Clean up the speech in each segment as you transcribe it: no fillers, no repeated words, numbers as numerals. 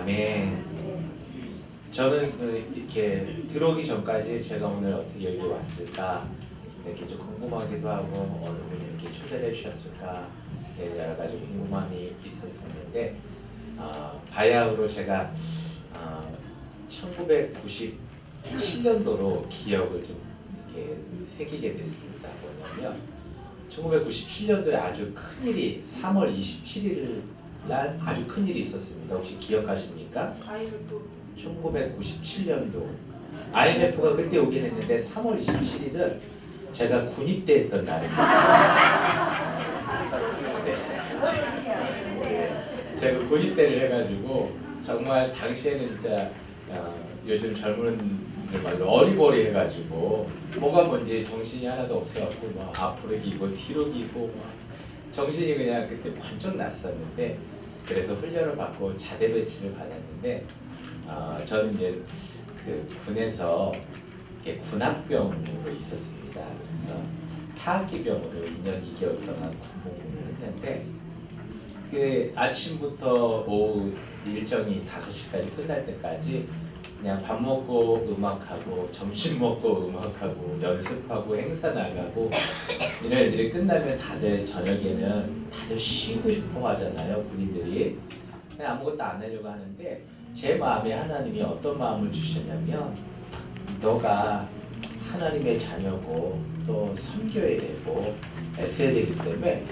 아멘. 저는 이렇게 들어오기 전까지 제가 오늘 어떻게 여기 왔을까 이렇게 좀 궁금하기도 하고 어느 분이 이렇게 초대를 해주셨을까 여러 가지 궁금함이 있었었는데 바야흐로 제가 1997년도로 기억을 좀 이렇게 새기게 됐습니다. 뭐냐면 1997년도에 아주 큰 일이 3월 27일 날 아주 큰 일이 있었습니다. 혹시 기억하십니까? 1997년도 IMF가 그때 오긴 했는데 3월 27일은 제가 군입대했던 날입니다. 제가 군입대를 해가지고 정말 당시에는 진짜 요즘 젊은 분들 말로 어리버리해가지고 뭐가 뭔지 정신이 하나도 없어갖고 막 앞으로 기고 뒤로 기고 막 정신이 그냥 그때 번쩍 났었는데 그래서 훈련을 받고 자대 배치를 받았는데 저는 이제 그 군에서 군악병으로 있었습니다. 그래서 타악기병으로 2년 2개월 동안 군복무를 했는데 그 아침부터 오후 일정이 5시까지 끝날 때까지 그냥 밥 먹고 음악하고 점심 먹고 음악하고 연습하고 행사 나가고 이런 일들이 끝나면 다들 저녁에는 다들 쉬고 싶어 하잖아요. 군인들이 그냥 아무것도 안 하려고 하는데 제 마음에 하나님이 어떤 마음을 주셨냐면 너가 하나님의 자녀고 또 섬겨야 되고 애써야 되기 때문에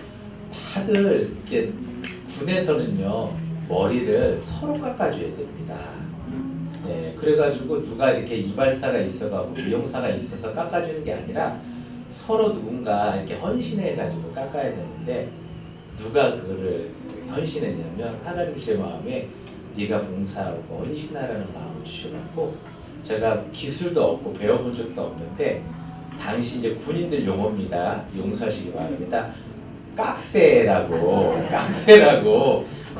다들 이렇게 군에서는요 머리를 서로 깎아줘야 됩니다. 네, 그래가지고 누가 이렇게 이발사가 있어가지고 미용사가 있어서 깎아주는 게 아니라 서로 누군가 이렇게 헌신해가지고 깎아야 되는데 누가 그거를 헌신했냐면 하나님 제 마음에 네가 봉사하고 헌신하라는 마음을 주셔갖고 제가 기술도 없고 배워본 적도 없는데 당시 이제 군인들 용어입니다. 용서하시기 바랍니다. 깍새라고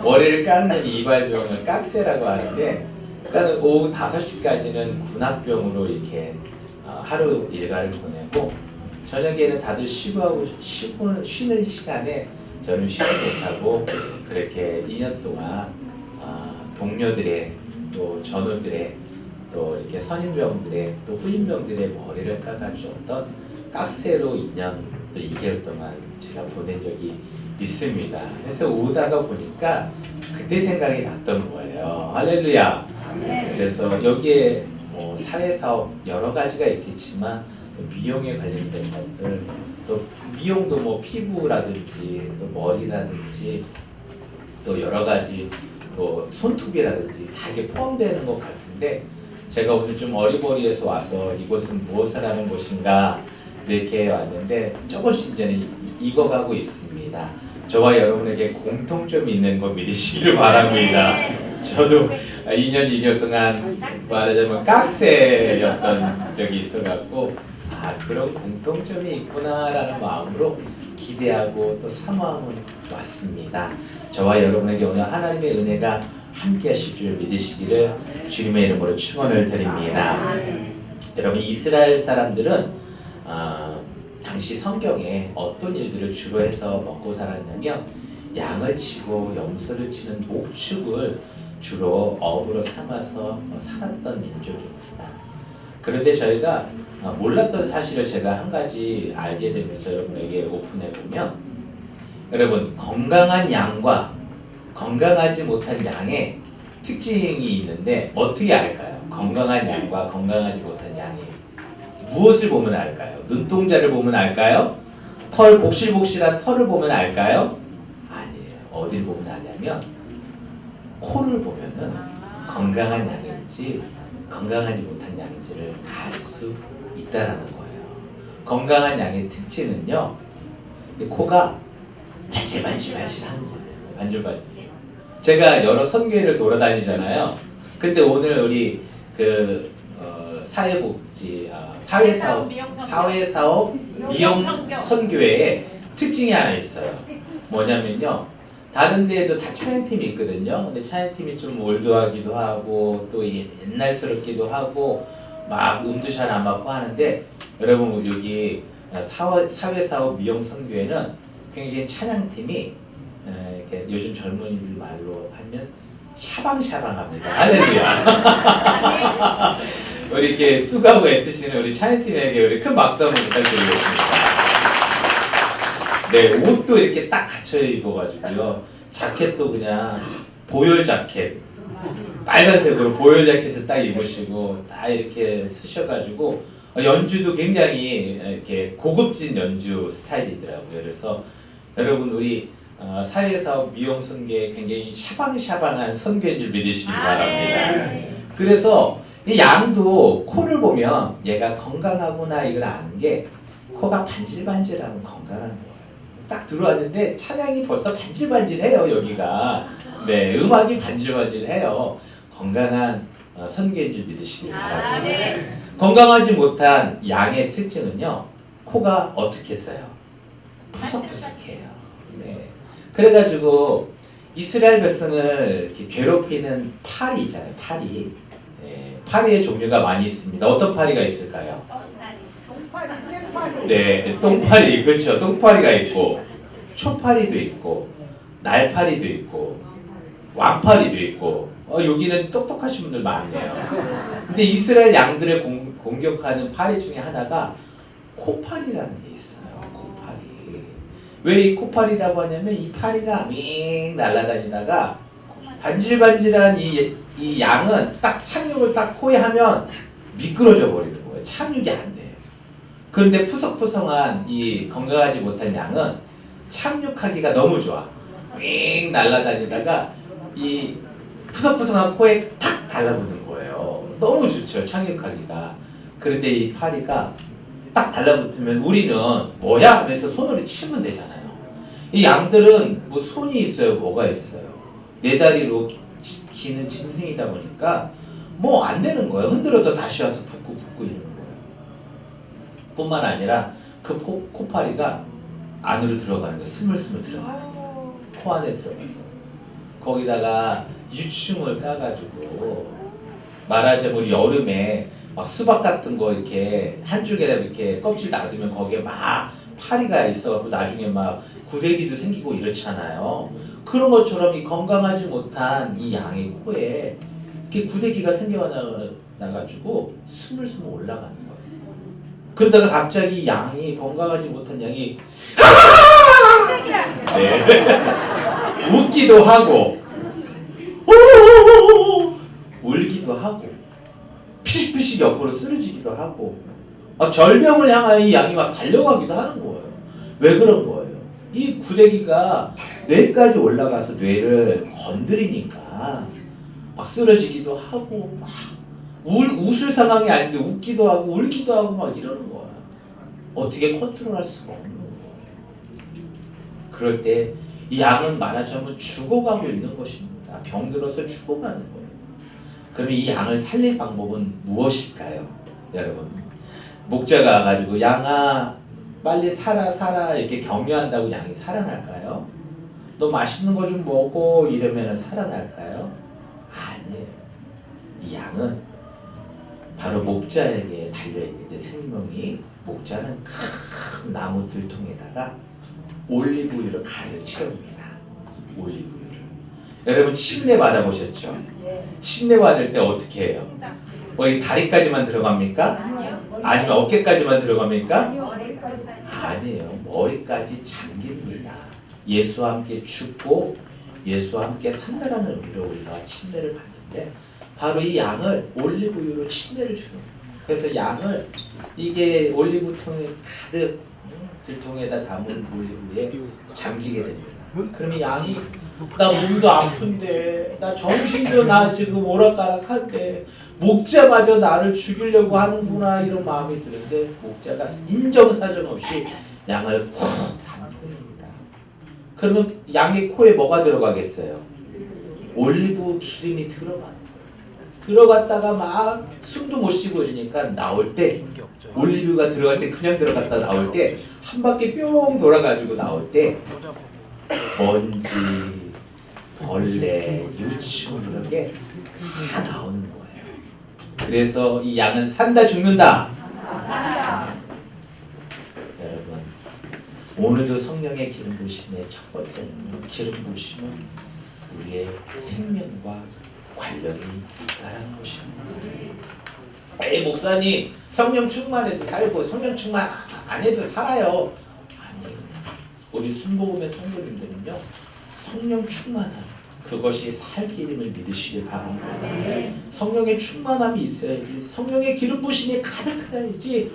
머리를 깎는 이발병을 깍새라고 하는데 그러니까 오후 5시까지는 군악병으로 이렇게 하루 일과를 보내고 저녁에는 다들 쉬고 쉬는 시간에 저는 쉬지 못하고 그렇게 2년 동안 동료들의 또 전우들의 또 이렇게 선임병들의 또 후임병들의 머리를 깎아주었던 깍새로 2년 또 2개월 동안 제가 보낸 적이 있습니다. 그래서 오다가 보니까 그때 생각이 났던 거예요. 할렐루야. 그래서 여기에 뭐 사회사업 여러 가지가 있겠지만 미용에 관련된 것들 또 미용도 뭐 피부라든지 또 머리라든지 또 여러 가지 또 손톱이라든지 다 이게 포함되는 것 같은데 제가 오늘 좀 어리버리해서 와서 이곳은 무엇을 하는 곳인가 이렇게 왔는데 조금씩 이제는 익어가고 있습니다. 저와 여러분에게 공통점이 있는 거 믿으시기를 바랍니다. 저도 2년 2개월 동안 말하자면 깍새였던 적이 있어갖고 그런 공통점이 있구나라는 마음으로 기대하고 또 사모하고 왔습니다. 저와 여러분에게 오늘 하나님의 은혜가 함께 하실 줄 믿으시기를 주님의 이름으로 축원을 드립니다. 여러분 이스라엘 사람들은 당시 성경에 어떤 일들을 주로 해서 먹고 살았냐면 양을 치고 염소를 치는 목축을 주로 업으로 삼아서 살았던 민족입니다. 그런데 저희가 몰랐던 사실을 제가 한 가지 알게 되면서 여러분에게 오픈해 보면 여러분 건강한 양과 건강하지 못한 양의 특징이 있는데 어떻게 알까요? 건강한 양과 건강하지 못한 양이 무엇을 보면 알까요? 눈동자를 보면 알까요? 복실복실한 털을 보면 알까요? 아니에요. 어딜 보면 아냐면 코를 보면은 건강한 양인지 건강하지 못한 양인지를 알 수 있다라는 거예요. 건강한 양의 특징은요, 코가 반질반질반질한 거예요. 반질반질. 제가 여러 선교회를 돌아다니잖아요. 근데 오늘 우리 그 사회복지 사회사업 미용 선교회에 특징이 하나 있어요. 뭐냐면요. 다른 데에도 다 찬양팀이 있거든요. 근데 찬양팀이 좀 올드하기도 하고 또 옛날스럽기도 하고 막 음도 잘 안 맞고 하는데 여러분 여기 사회사업 미용 선교회는 굉장히 찬양팀이 이렇게 요즘 젊은이들 말로 하면 샤방샤방합니다. 할렐루야. 우리 이렇게 수고하고 애쓰시는 우리 찬이팀에게 우리 큰 박수 한번 부탁드리겠습니다. 네, 옷도 이렇게 딱 갖춰 입어가지고요. 자켓도 그냥 보열 자켓, 빨간색으로 보열 자켓을 딱 입으시고 다 이렇게 쓰셔가지고 연주도 굉장히 이렇게 고급진 연주 스타일이더라고요. 그래서 여러분 우리 사회사업 미용 선교에 굉장히 샤방샤방한 선교인 줄 믿으시기 바랍니다. 그래서 이 양도 코를 보면 얘가 건강하구나 이걸 아는 게 코가 반질반질하면 건강한 거예요. 딱 들어왔는데 찬양이 벌써 반질반질해요 여기가. 네, 음악이 반질반질해요. 건강한 선교인 줄 믿으시기 바랍니다. 건강하지 못한 양의 특징은요, 코가 어떻게 써요? 푸석푸석해요. 네. 그래가지고 이스라엘 백성을 이렇게 괴롭히는 파리 있잖아요. 파리. 네, 파리의 종류가 많이 있습니다. 어떤 파리가 있을까요? 네, 똥파리. 그렇죠. 똥파리가 있고 초파리도 있고 날파리도 있고 왕파리도 있고 여기는 똑똑하신 분들 많네요. 근데 이스라엘 양들을 공격하는 파리 중에 하나가 코파리라는 게 있어요. 코파리. 왜 이 코파리라고 하냐면 이 파리가 밍 날아다니다가 반질반질한 이 양은 딱 착륙을 딱 코에 하면 미끄러져 버리는 거예요. 착륙이 안 돼요. 그런데 푸석푸석한 이 건강하지 못한 양은 착륙하기가 너무 좋아. 윙 날아다니다가 이 푸석푸석한 코에 탁 달라붙는 거예요. 너무 좋죠, 착륙하기가. 그런데 이 파리가 딱 달라붙으면 우리는 뭐야? 하면서 손으로 치면 되잖아요. 이 양들은 뭐 손이 있어요, 뭐가 있어요. 네 다리로 기는 짐승이다 보니까 뭐 안 되는 거예요. 흔들어도 다시 와서 붙고 이러는 거예요. 뿐만 아니라 그 코파리가 안으로 들어가는 거예요. 스물스물 들어가는 거예요. 코 안에 들어가서. 거기다가 유충을 까가지고 말하자면 우리 여름에 막 수박 같은 거 이렇게 한쪽에다 이렇게 껍질 놔두면 거기에 막 파리가 있어갖고 나중에 막 구데기도 생기고 이렇잖아요. 그런 것처럼 이 건강하지 못한 이 양의 코에 이렇게 구데기가 생겨나가지고 스물스물 올라가는 거예요. 그러다가 갑자기 양이 건강하지 못한 양이 네. 웃기도 하고 울기도 하고 피식피식 옆으로 쓰러지기도 하고 절명을 향하여 이 양이 막 달려가기도 하는 거예요. 왜 그런 거예요? 이 구데기가 뇌까지 올라가서 뇌를 건드리니까 막 쓰러지기도 하고 막 웃을 상황이 아닌데 웃기도 하고 울기도 하고 막 이러는 거야. 어떻게 컨트롤할 수가 없는 거예요. 그럴 때 이 양은 말하자면 죽어가고 있는 것입니다. 병들어서 죽어가는 거예요. 그럼 이 양을 살릴 방법은 무엇일까요? 여러분, 목자가 와가지고 양아 빨리 살아 이렇게 격려한다고 양이 살아날까요? 너 맛있는 거 좀 먹어 이러면 살아날까요? 아니에요. 이 양은 바로 목자에게 달려있는데 생명이, 목자는 큰 나무 들통에다가 올리브유를 가득 채웁니다. 올리브유를. 여러분 침례 받아보셨죠? 침례 받을 때 어떻게 해요? 이 다리까지만 들어갑니까? 아니면 어깨까지만 들어갑니까? 아니에요. 머리까지 잠깁니다. 예수와 함께 죽고 예수와 함께 산다라는 의미로 우리가 침례를 받는데 바로 이 양을 올리브유로 침례를 주는 거예요. 그래서 양을 이게 올리브통에 가득 들통에다 담은 올리브유에 잠기게 됩니다. 그러면 양이 나 몸도 아픈데 나 정신도 나 지금 오락가락한데 목자마저 나를 죽이려고 하는구나 이런 마음이 드는데 목자가 인정사정 없이 양을 콕 담습니다. 그러면 양의 코에 뭐가 들어가겠어요? 올리브 기름이 들어가는 거예요. 들어갔다가 막 숨도 못 쉬고 이러니까 나올 때 올리브가 들어갈 때 그냥 들어갔다 나올 때 한 바퀴 뿅 돌아가지고 나올 때 먼지, 벌레, 유충 그런 게 다 나오는 거예요. 그래서 이 양은 산다 죽는다. 여러분 오늘도 성령의 기름 부으심의 첫 번째는 기름 부으심은 우리의 생명과 관련이 있다는 것입니다. 에이 목사님 성령 충만해도 살고 성령 충만 안 해도 살아요. 아니, 우리 순복음의 성도님들은요 성령 충만함 그것이 살 길임을 믿으시길 바랍니다. 성령의 충만함이 있어야지, 성령의 기름 부심이 가득해야지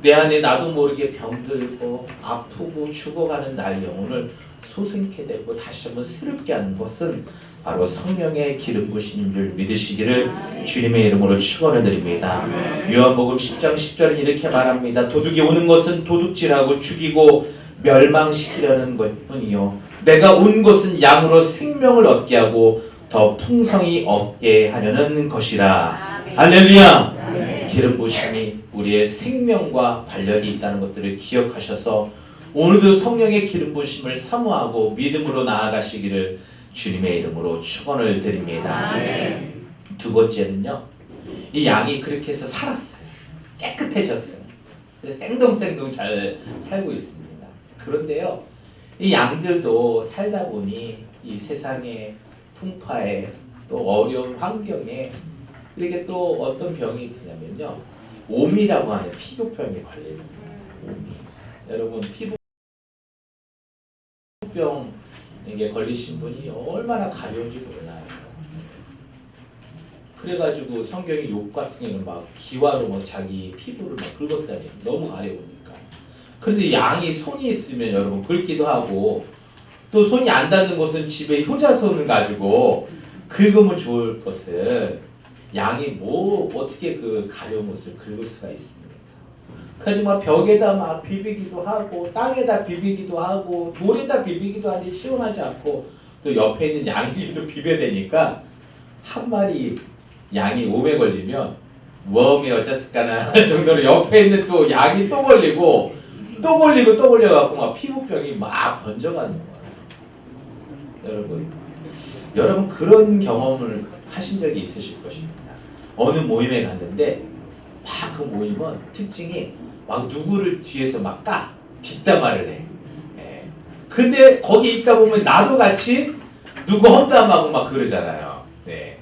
내 안에 나도 모르게 병들고 아프고 죽어가는 나의 영혼을 소생케 되고 다시 한번 새롭게 하는 것은 바로 성령의 기름 부심인 줄 믿으시기를 주님의 이름으로 축원을 드립니다. 요한복음 10장 10절은 이렇게 말합니다. 도둑이 오는 것은 도둑질하고 죽이고 멸망시키려는 것뿐이요 내가 온 것은 양으로 생명을 얻게 하고 더 풍성히 얻게 하려는 것이라. 할렐루야. 기름 부심이 우리의 생명과 관련이 있다는 것들을 기억하셔서 오늘도 성령의 기름 부심을 사모하고 믿음으로 나아가시기를 주님의 이름으로 축원을 드립니다. 두 번째는요, 이 양이 그렇게 해서 살았어요. 깨끗해졌어요. 생동생동 잘 살고 있습니다. 그런데요, 이 양들도 살다 보니 이 세상의 풍파에 또 어려운 환경에 이렇게 또 어떤 병이 있냐면요, 오미라고 하는 피부병에 걸립니다. 오미. 여러분 피부병에 걸리신 분이 얼마나 가려운지 몰라요. 그래가지고 성경에 욥 같은 경우는 막 기와로 막 자기 피부를 막 긁었다니 너무 가려우니까. 그런데 양이 손이 있으면 여러분 긁기도 하고 또 손이 안 닿는 곳은 집에 효자손을 가지고 긁으면 좋을 것을 양이 뭐 어떻게 그 가려운 것을 긁을 수가 있습니까? 그래서 막 벽에다 막 비비기도 하고 땅에다 비비기도 하고 돌에다 비비기도 하는데 시원하지 않고 또 옆에 있는 양이도 비벼대니까 한 마리 양이 몸에 걸리면 웜이 어쩌을까나 정도로 옆에 있는 또 양이 또 걸리고 또 걸리고 또 걸려갖고 막 피부병이 막 번져가는 거예요. 여러분 그런 경험을 하신 적이 있으실 것입니다. 어느 모임에 갔는데 막 그 모임은 특징이 막 누구를 뒤에서 막 뒷담화를 해. 예. 근데 거기 있다 보면 나도 같이 누구 험담하고 막 그러잖아요. 네.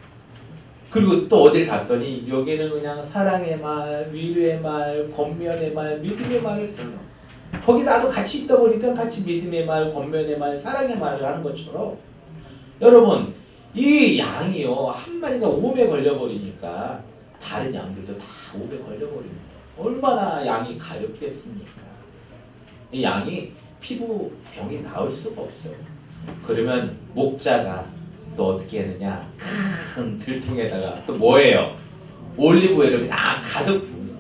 그리고 또 어딜 갔더니 여기는 그냥 사랑의 말, 위로의 말, 권면의 말, 믿음의 말을 써요. 거기 나도 같이 있다 보니까 같이 믿음의 말, 권면의 말, 사랑의 말을 하는 것처럼 여러분 이 양이요 한 마리가 오에 걸려버리니까 다른 양들도 다 오에 걸려버립니다. 얼마나 양이 가렵겠습니까? 이 양이 피부병이 나을 수가 없어요. 그러면 목자가 또 어떻게 하느냐, 큰 들통에다가 또 뭐예요? 올리브오일을 그냥 가득 붓는.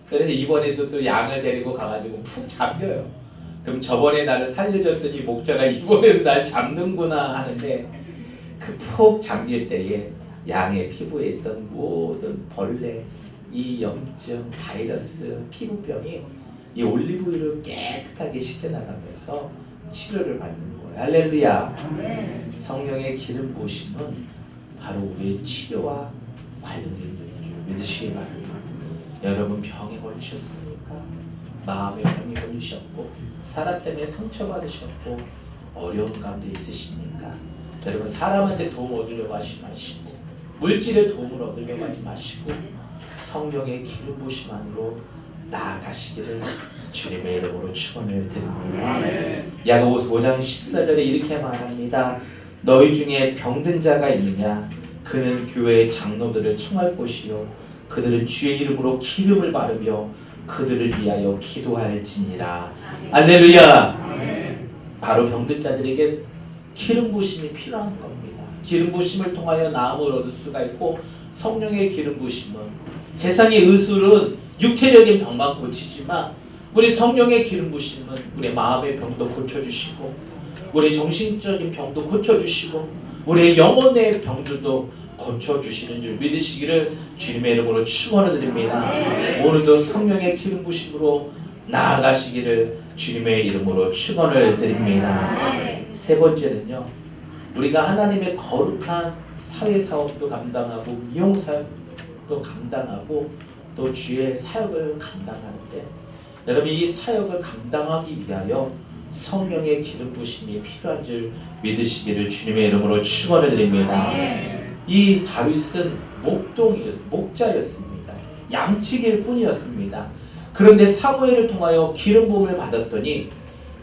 그래서 이번에도 또 양을 데리고 가가지고 푹 잡혀요. 그럼 저번에 나를 살려줬더니 목자가 이번에는 날 잡는구나 하는데 그 푹 잠길 때에 양의 피부에 있던 모든 벌레, 이 염증, 바이러스, 피부병이 이 올리브유를 깨끗하게 씻겨나가면서 치료를 받는 거예요. 할렐루야. 성령의 기름 부으심은 바로 우리의 치료와 관련된 줄 믿으시기 바랍니다. 여러분 병에 걸리셨습니까? 마음의 병에 걸리셨고 사람 때문에 상처받으셨고 어려운 가운데 있으십니까? 여러분 사람한테 도움 얻으려고 하지 마시고 물질의 도움을 얻으려고 하지 마시고 성령의 기름 부으심만으로 나아가시기를 주님의 이름으로 축원을 드립니다. 야고보서 5장 14절에 이렇게 말합니다. 너희 중에 병든 자가 있느냐? 그는 교회의 장로들을 청할 것이요 그들은 주의 이름으로 기름을 바르며 그들을 위하여 기도할지니라. 할렐루야. 바로 병든 자들에게 기름 부으심이 필요한 겁니다. 기름 부으심을 통하여 나음을 얻을 수가 있고 성령의 기름 부으심은 세상의 의술은 육체적인 병만 고치지만 우리 성령의 기름 부으심은 우리 마음의 병도 고쳐주시고 우리 정신적인 병도 고쳐주시고 우리의 영혼의 병들도 고쳐주시는 줄 믿으시기를 주님의 이름으로 축원을 드립니다. 오늘도 성령의 기름 부으심으로 나아가시기를 주님의 이름으로 축원을 드립니다. 세 번째는요, 우리가 하나님의 거룩한 사회사업도 감당하고 미용사역도 감당하고 또 주의 사역을 감당하는데 여러분 이 사역을 감당하기 위하여 성령의 기름 부심이 필요한 줄 믿으시기를 주님의 이름으로 축원을 드립니다. 이 다윗은 목자였습니다. 양치기일 뿐이었습니다. 그런데 사무엘을 통하여 기름 부음을 받았더니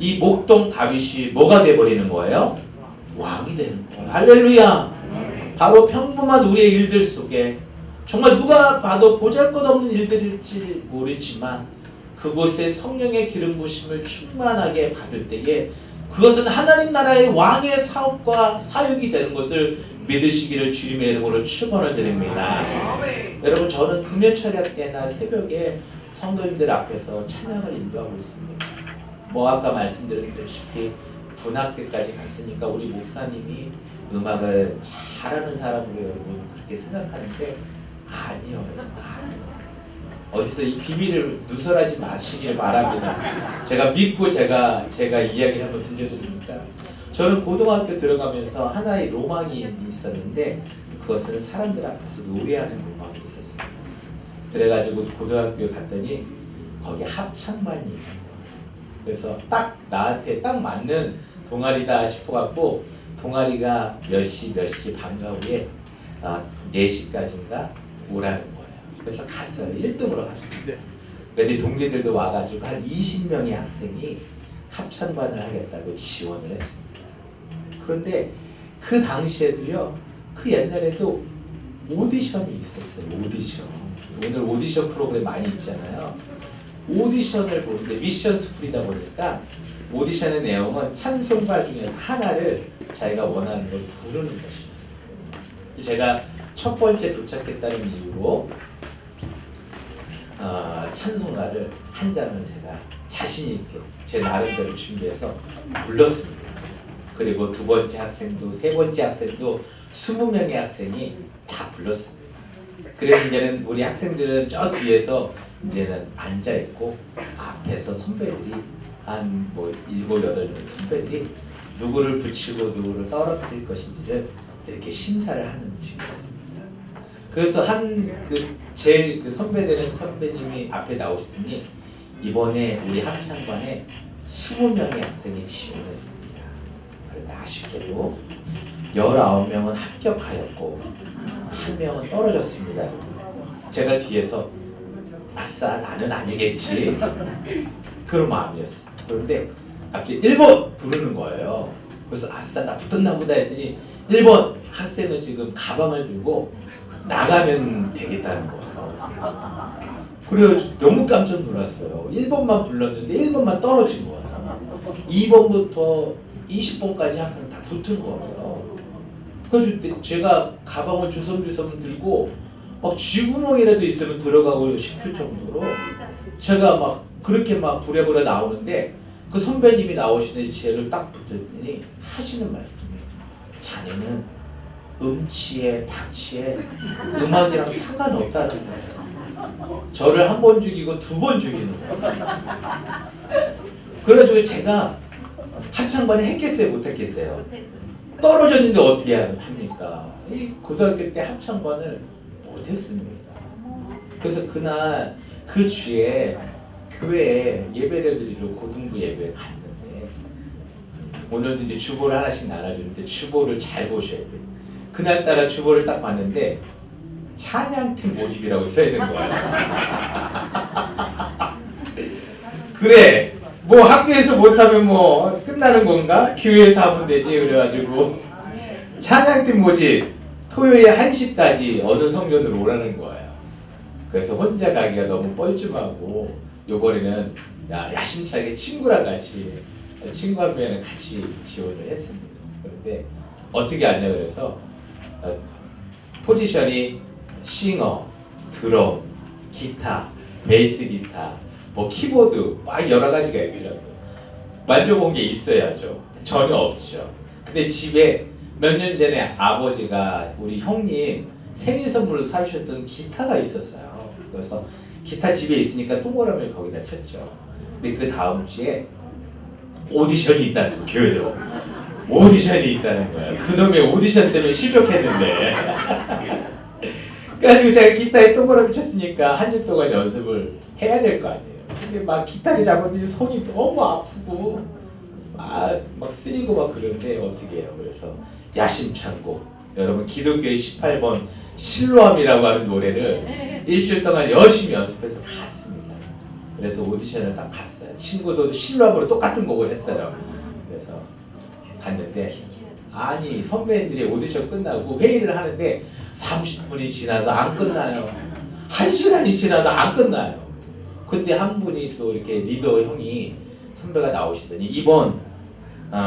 이 목동 다윗이 뭐가 돼버리는 거예요? 왕이 되는 거예요. 할렐루야. 바로 평범한 우리의 일들 속에 정말 누가 봐도 보잘것없는 일들일지 모르지만 그곳에 성령의 기름 부심을 충만하게 받을 때에 그것은 하나님 나라의 왕의 사업과 사역이 되는 것을 믿으시기를 주님의 이름으로 축원을 드립니다. 여러분, 저는 금요철야 때나 새벽에 성도님들 앞에서 찬양을 인도하고 있습니다. 뭐 아까 말씀드렸다시피 군악대까지 갔으니까 우리 목사님이 음악을 잘하는 사람으로 여러분 그렇게 생각하는데 아니요. 어디서 이 비밀을 누설하지 마시길 바랍니다. 제가 믿고 제가 이야기를 한번 들려드리니까 저는 고등학교 들어가면서 하나의 로망이 있었는데 그것은 사람들 앞에서 노래하는 로망이 있었어요. 그래가지고 고등학교 갔더니 거기 합창반이 있는 거예요. 그래서 딱 나한테 딱 맞는 동아리다 싶어갖고 동아리가 몇 시 방과 후에 4시까지인가 오라는 거예요. 그래서 갔어요. 1등으로 갔습니다. 근데 동기들도 와가지고 한 20명의 학생이 합창반을 하겠다고 지원을 했습니다. 그런데 그 당시에도요, 그 옛날에도 오디션이 있었어요. 오디션. 오늘 오디션 프로그램 많이 있잖아요. 오디션을 보는데 미션 스프리다 보니까 오디션의 내용은 찬송가 중에서 하나를 자기가 원하는 걸 부르는 것이었어요. 제가 첫 번째 도착했다는 이유로 찬송가를 한 장을 제가 자신 있게 제 나름대로 준비해서 불렀습니다. 그리고 두 번째 학생도 세 번째 학생도 20명의 학생이 다 불렀습니다. 그래서 이제는 우리 학생들은 저 뒤에서 이제는 앉아 있고 앞에서 선배들이 한 뭐 7, 8명 선배들이 누구를 붙이고 누구를 떨어뜨릴 것인지를 이렇게 심사를 하는 중이었습니다. 그래서 제일 선배되는 선배님이 앞에 나오시더니 이번에 우리 합창반에 20명의 학생이 지원했습니다. 그런데 아쉽게도 19명은 합격하였고 1명은 떨어졌습니다. 제가 뒤에서 아싸 나는 아니겠지 그런 마음이었어요. 그런데 갑자기 1번 부르는 거예요. 그래서 아싸 나 붙었나 보다 했더니 1번 학생은 지금 가방을 들고 나가면 되겠다는 거예요. 그래서 너무 깜짝 놀랐어요. 1번만 불렀는데 1번만 떨어진 거예요. 2번부터 20번까지 학생 다 붙은 거예요. 그래서 제가 가방을 주섬주섬 들고 막 쥐구멍이라도 있으면 들어가고 싶을 정도로 제가 막 그렇게 막 부랴부랴 나오는데 그 선배님이 나오시더니 쟤를 딱 붙였더니 하시는 말씀이 자네는 음치에 박치에 음악이랑 상관없다는 거예요. 저를 한 번 죽이고 2번 죽이는 거예요. 그래가지고 제가 합창반에 했겠어요? 못했겠어요? 떨어졌는데 어떻게 합니까? 이 고등학교 때 합창반을 못했습니다. 그래서 그날 그 주에 교회에 예배를 드리러 고등부 예배에 갔는데 오늘도 이제 주보를 하나씩 나눠주는데 주보를 잘 보셔야 돼요. 그날따라 주보를 딱 봤는데 찬양팀 모집이라고 써있는 거예요. 그래 뭐 학교에서 못하면 뭐 끝나는 건가? 교회에서 하면 되지. 그래가지고 찬양팀 모집 토요일 1시까지 어느 성전으로 오라는 거예요. 그래서 혼자 가기가 너무 뻘쭘하고 요번에는 야심차게 친구랑 같이 친구 한 명이랑 같이 지원을 했습니다. 그런데 어떻게 하냐 그래서 포지션이 싱어, 드럼, 기타, 베이스 기타, 뭐 키보드 막 여러 가지가 있더라고요. 만져본 게 있어야죠. 전혀 없죠. 근데 집에 몇 년 전에 아버지가 우리 형님 생일 선물로 사주셨던 기타가 있었어요. 그래서 기타 집에 있으니까 동그라미를 거기다 쳤죠. 근데 그 다음 주에 오디션이 있다는 거예요. 교회로 오디션이 있다는 거예요. 그놈의 오디션 때문에 실족했는데 그래가지고 제가 기타에 동그라미 쳤으니까 한 주 동안 연습을 해야 될 거 아니에요. 근데 막 기타를 잡았더니 손이 너무 아프고 막 쓰이고 막 그러는데 어떻게 해요? 그래서 야심찬곡, 여러분 기독교의 18번 실로암이라고 하는 노래를 일주일 동안 열심히 연습해서 갔습니다. 그래서 오디션을 딱 갔어요. 친구도 실로암으로 똑같은 곡을 했어요. 그래서 갔는데 아니 선배님들이 오디션 끝나고 회의를 하는데 30분이 지나도 안 끝나요. 1시간이 지나도 안 끝나요. 근데 한 분이 또 이렇게 리더 형이 선배가 나오시더니 이번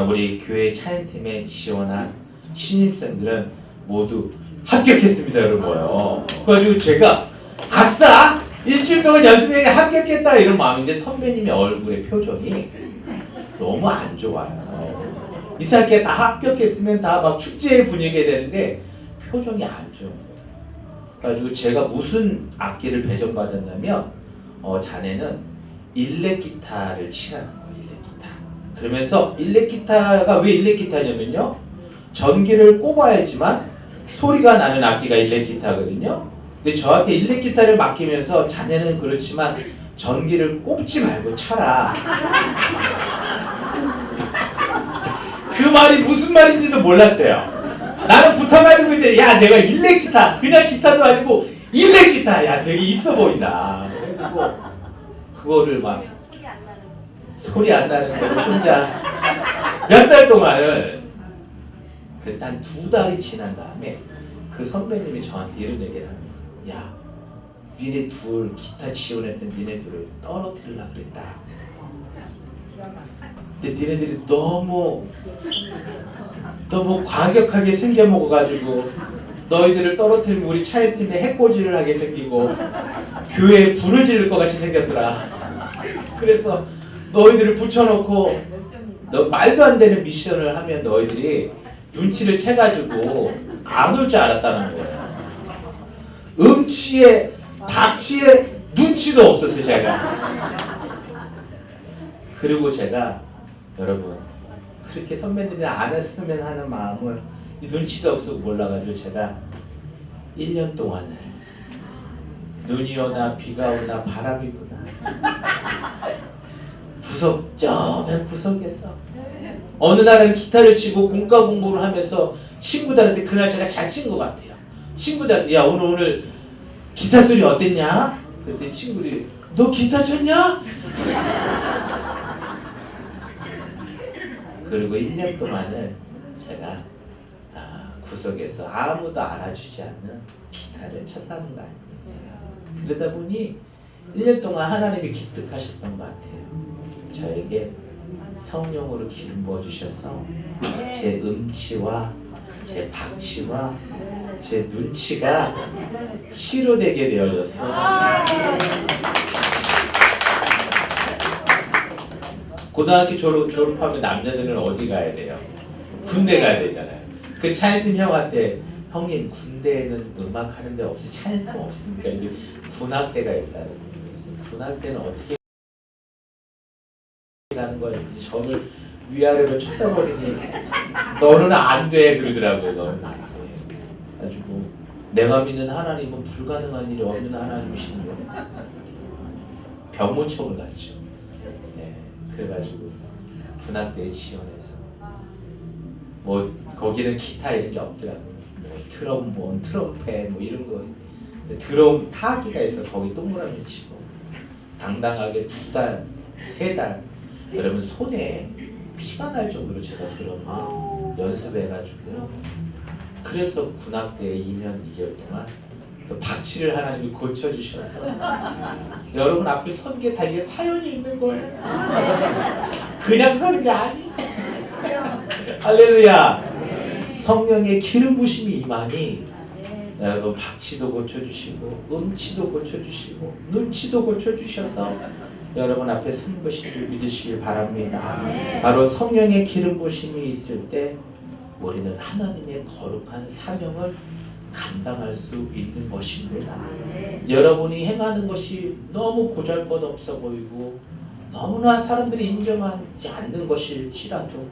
우리 교회 차연팀에 지원한 신입생들은 모두 합격했습니다 여러분요. 그래가지고 제가 아싸! 일주일 동안 연습생이 합격했다 이런 마음인데 선배님의 얼굴의 표정이 너무 안 좋아요. 이상하게 다 합격했으면 다 막 축제의 분위기가 되는데 표정이 안 좋아요. 그래가지고 제가 무슨 악기를 배정받았냐면 자네는 일렉 기타를 치라는 거예요. 일렉 기타. 그러면서 일렉 기타가 왜 일렉 기타냐면요. 전기를 꼽아야지만 소리가 나는 악기가 일렉 기타거든요. 근데 저한테 일렉 기타를 맡기면서 자네는 그렇지만 전기를 꼽지 말고 쳐라. 그 말이 무슨 말인지도 몰랐어요. 나는 붙어가지고 있는데 야 내가 일렉 기타 그냥 기타도 아니고 일렉 기타 야 되게 있어 보인다. 그래가지고 그거를 막 소리 안 나는 거 혼자 몇 달 동안을 그랬다 한 2달이 지난 다음에 그 선배님이 저한테 이런 얘기를 하는 거예요. 야 니네 둘 기타 지원했던 니네 둘을 떨어뜨리려고 그랬다. 근데 니네들이 너무 과격하게 생겨먹어가지고 너희들을 떨어뜨리면 우리 차연팀에 해코지를 하게 생기고 교회에 불을 지를 것 같이 생겼더라. 그래서 너희들을 붙여놓고 말도 안 되는 미션을 하면 너희들이 눈치를 채가지고 안 올 줄 알았다는 거예요. 음치에 박치에 눈치도 없었어요 제가. 그리고 제가 여러분 그렇게 선배들이 안 했으면 하는 마음을 눈치도 없고 몰라가지고 제가 1년 동안을 눈이 오나 비가 오나 바람이 부나 저맨 구석에서 어느 날은 기타를 치고 공과 공부를 하면서 친구들한테 그날 제가 잘 친 것 같아요. 친구들한테 야 오늘 기타 소리 어땠냐? 그랬더니 친구들이 너 기타 쳤냐? 그리고 1년 동안은 제가 구석에서 아무도 알아주지 않는 기타를 쳤다는 거 아니에요. 그러다 보니 1년 동안 하나님이 기특하셨던 것 같아요. 저에게 성령으로 기름 부어주셔서 제 음치와 제 박치와 제 눈치가 치료되게 되어졌어요. 고등학교 졸업하면 남자들은 어디 가야 돼요? 군대 가야 되잖아요. 그 차이팀 형한테 형님 군대에는 음악 하는 데 없이 차이팀 없습니까? 이게 군악대가 있다고. 군악대는 어떻게 가는 거야? 저를 위아래로 쳐다보더니 너는 안 돼 그러더라고요. 너는 안 돼. 가지고 내가 믿는 하나님은 불가능한 일이 없는 하나님이신 거예요. 병무청을 갔죠. 네, 그래가지고 군악대에 지원해서 뭐 거기는 기타 이런 게 없더라고요. 뭐 트럼본, 트럼펫 뭐 이런 거 드럼 타악기가 있어. 거기 동그라미 치고 당당하게 2달, 3달 여러분 손에 피가 날 정도로 제가 드럼을 연습해가지고 그래서 군악대에 2년 2개월 동안 또 박치를 하나님이 고쳐주셔서 여러분 앞에 선 게 다 이게 사연이 있는 거예요. 그냥 서는 게 아니에요. 할렐루야. 성령의 기름 부심이 임하니 여러분 박치도 고쳐주시고 음치도 고쳐주시고 눈치도 고쳐주셔서 여러분 앞에 선 것을 믿으시길 바랍니다. 바로 성령의 기름 부심이 있을 때 우리는 하나님의 거룩한 사명을 감당할 수 있는 것입니다. 여러분이 행하는 것이 너무 고잘것없어 보이고 너무나 사람들이 인정하지 않는 것일지라도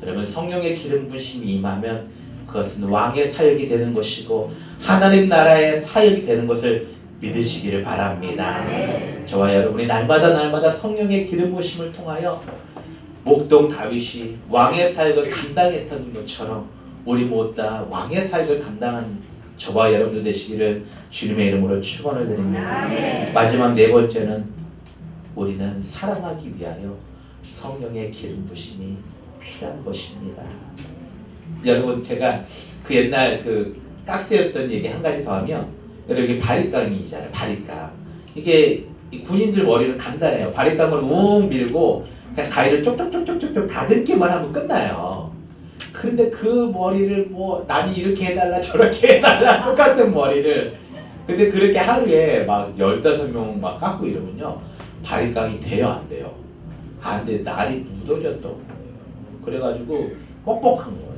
여러분 성령의 기름 부심이 임하면 그것은 왕의 사역이 되는 것이고 하나님 나라의 사역이 되는 것을 믿으시기를 바랍니다. 저와 여러분이 날마다 성령의 기름 부심을 통하여 목동 다윗이 왕의 사역을 감당했던 것처럼 우리 모두 다 왕의 사역을 감당한 저와 여러분들 되시기를 주님의 이름으로 축원을 드립니다. 마지막 네 번째는 우리는 사랑하기 위하여 성령의 기름 부심이 필요한 것입니다. 여러분, 제가 그 옛날 그 깍새였던 얘기 한 가지 더 하면, 여러분 바리깡이잖아요. 바리깡. 이게 군인들 머리는 간단해요. 바리깡을 웅 밀고 그냥 가위를 쪽쪽쪽쪽쪽 다듬기만 하면 끝나요. 그런데 그 머리를 뭐 나니 이렇게 해달라 저렇게 해달라 똑같은 머리를, 근데 그렇게 하루에 막 15명 막 깎고 이러면요, 바리깡이 돼요 안 돼요? 안 돼. 날이 묻어졌던 거예요. 그래가지고 뻑뻑한 거예요.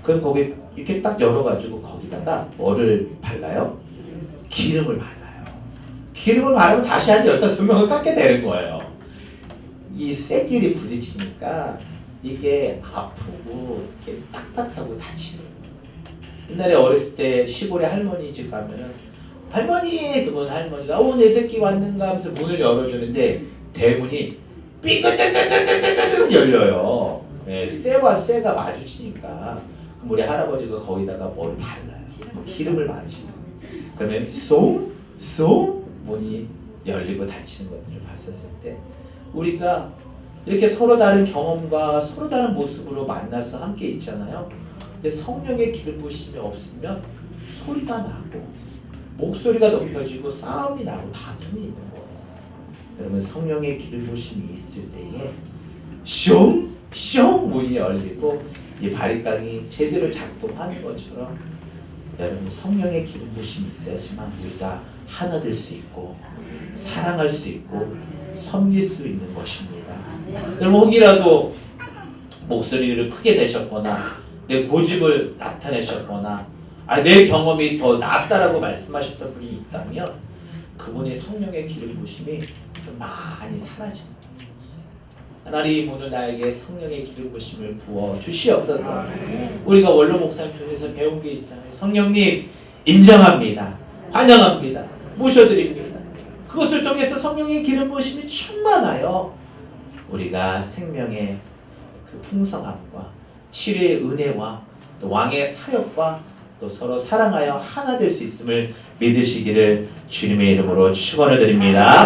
그럼 거기 이렇게 딱 열어가지고 거기다가 뭐를 발라요? 기름을 발라요. 기름을 바르면 다시 한 15명을 깎게 되는 거예요. 이 쇳귤이 부딪히니까 이게 아프고 이렇게 딱딱하고 다치는 거예요. 옛날에 어렸을 때 시골에 할머니 집 가면은 할머니! 그러면 할머니가 내 새끼 왔는가 하면서 문을 열어주는데 대문이 삐끗뜨뜨뜨뜨뜨뜨 열려요. 네, 쇠와 쇠가 마주치니까 그럼 우리 할아버지가 거기다가 뭘 발라요. 기름을 바르시는 거예요. 그러면 쏙 문이 열리고 닫히는 것들을 봤었을 때 우리가 이렇게 서로 다른 경험과 서로 다른 모습으로 만나서 함께 있잖아요. 근데 성령의 기름 부심이 없으면 소리가 나고 목소리가 높여지고 싸움이 나고 다툼이 있는 거예요. 그러면 성령의 기름 부심이 있을 때에 슝 문이 열리고 이 바리깡이 제대로 작동하는 것처럼 여러분 성령의 기름 부심이 있어야지만 우리가 하나 될 수 있고 사랑할 수 있고 섬길 수 있는 것입니다. 여러분 혹이라도 목소리를 크게 내셨거나 내 고집을 나타내셨거나 내 경험이 더 낫다라고 말씀하셨던 분이 있다면 그분의 성령의 기름 부심이 좀 많이 사라집니다. 하나님 오늘 나에게 성령의 기름 부심을 부어 주시옵소서. 우리가 원로 목사님 통해서 배운 게 있잖아요. 성령님 인정합니다. 환영합니다. 모셔드립니다. 그것을 통해서 성령의 기름 부심이 충만하여 우리가 생명의 그 풍성함과 치료의 은혜와 또 왕의 사역과 또 서로 사랑하여 하나 될 수 있음을 믿으시기를 주님의 이름으로 축원을 드립니다.